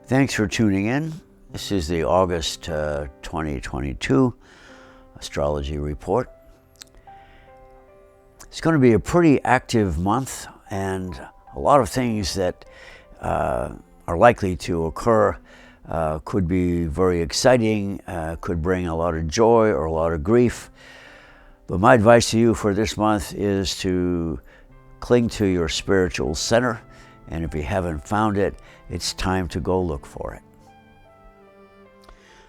Thanks for tuning in. This is the August 2022 Astrology Report. It's going to be a pretty active month, and a lot of things that are likely to occur could be very exciting, could bring a lot of joy or a lot of grief. But my advice to you for this month is to cling to your spiritual center, and if you haven't found it, it's time to go look for it.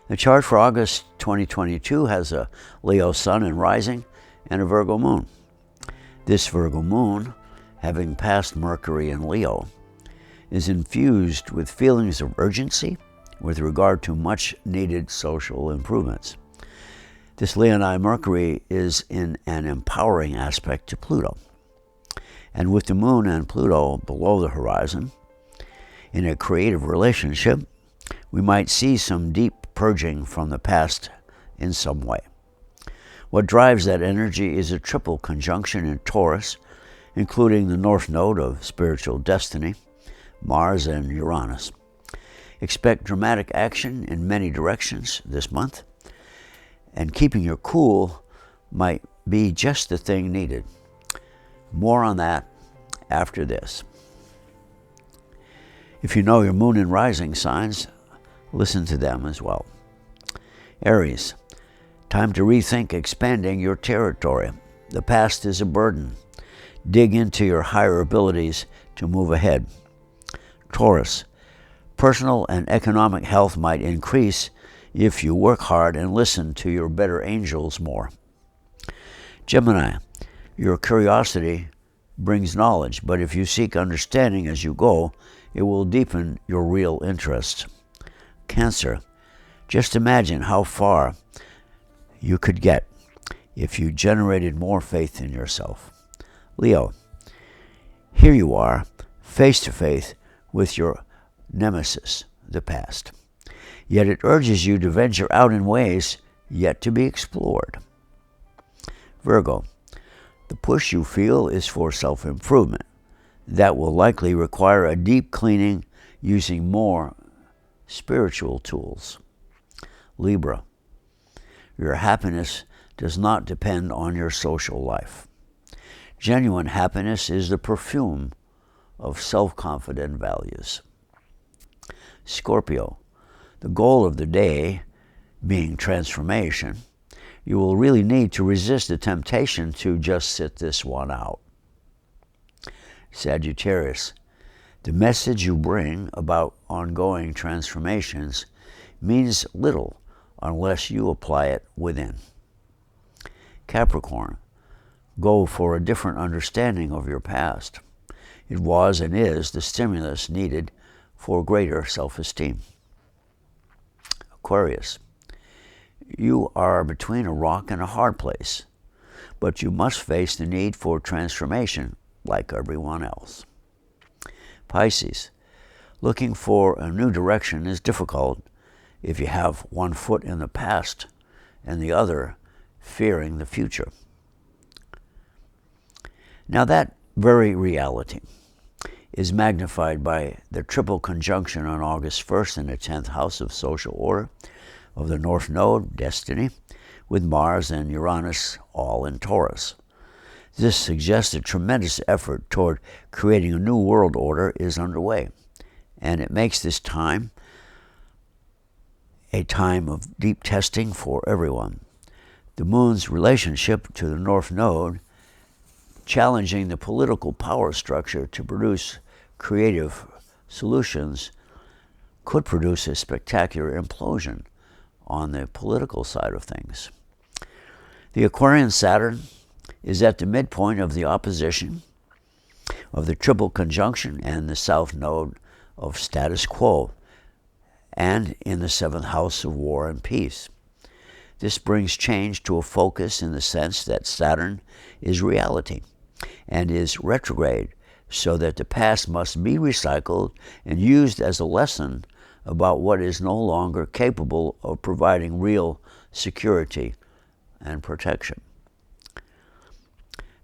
The chart for August 2022 has a Leo sun and rising and a Virgo moon. This Virgo moon, having passed Mercury in Leo, is infused with feelings of urgency with regard to much needed social improvements. This Leonine Mercury is in an empowering aspect to Pluto. And with the moon and Pluto below the horizon, in a creative relationship, we might see some deep purging from the past in some way. What drives that energy is a triple conjunction in Taurus, including the north node of spiritual destiny, Mars and Uranus. Expect dramatic action in many directions this month, and keeping your cool might be just the thing needed. More on that after this. If you know your moon and rising signs, listen to them as well. Aries, time to rethink expanding your territory. The past is a burden. Dig into your higher abilities to move ahead. Taurus, personal and economic health might increase if you work hard and listen to your better angels more. Gemini, your curiosity brings knowledge, but if you seek understanding as you go, it will deepen your real interest. Cancer, just imagine how far you could get if you generated more faith in yourself. Leo, here you are, face to face with your nemesis, the past. Yet it urges you to venture out in ways yet to be explored. Virgo, the push you feel is for self-improvement. That will likely require a deep cleaning using more spiritual tools. Libra, your happiness does not depend on your social life. Genuine happiness is the perfume of self-confident values. Scorpio, the goal of the day being transformation, you will really need to resist the temptation to just sit this one out. Sagittarius, the message you bring about ongoing transformations means little unless you apply it within. Capricorn, go for a different understanding of your past. It was and is the stimulus needed for greater self-esteem. Aquarius, you are between a rock and a hard place, but you must face the need for transformation like everyone else. Pisces, looking for a new direction is difficult if you have one foot in the past and the other fearing the future. Now that very reality is magnified by the triple conjunction on August 1st in the 10th house of social order of the North Node, Destiny, with Mars and Uranus all in Taurus. This suggests a tremendous effort toward creating a new world order is underway, and it makes this time a time of deep testing for everyone. The moon's relationship to the North Node, challenging the political power structure to produce creative solutions, could produce a spectacular implosion on the political side of things. The Aquarian Saturn is at the midpoint of the opposition of the triple conjunction and the south node of status quo, and in the 7th house of war and peace. This brings change to a focus in the sense that Saturn is reality and is retrograde, so that the past must be recycled and used as a lesson about what is no longer capable of providing real security and protection.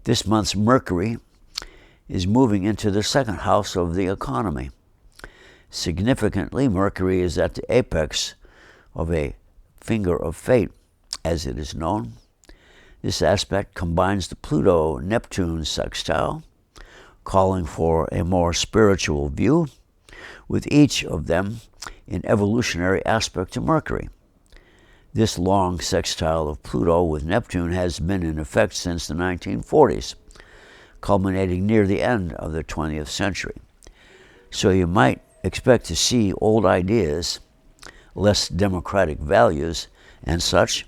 This month's Mercury is moving into the 2nd house of the economy, Significantly, Mercury is at the apex of a finger of fate, as it is known. This aspect combines the Pluto-Neptune sextile, calling for a more spiritual view, with each of them in evolutionary aspect to Mercury. This long sextile of Pluto with Neptune has been in effect since the 1940s, culminating near the end of the 20th century. So you might expect to see old ideas, less democratic values, and such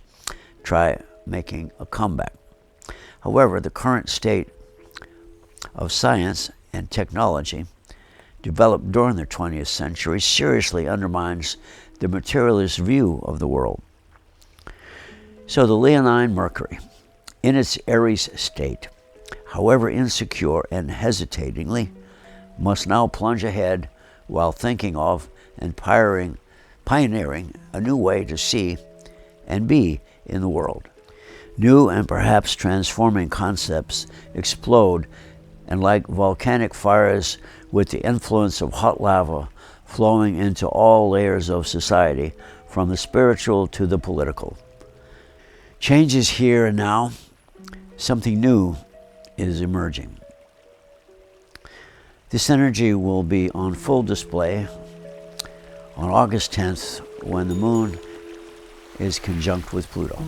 try making a comeback. However, the current state of science and technology developed during the 20th century seriously undermines the materialist view of the world. So the Leonine Mercury, in its Aries state, however insecure and hesitatingly, must now plunge ahead while thinking of and pioneering a new way to see and be in the world. New and perhaps transforming concepts explode, and like volcanic fires with the influence of hot lava flowing into all layers of society, from the spiritual to the political. Change is here and now. Something new is emerging. This energy will be on full display on August 10th when the moon is conjunct with Pluto.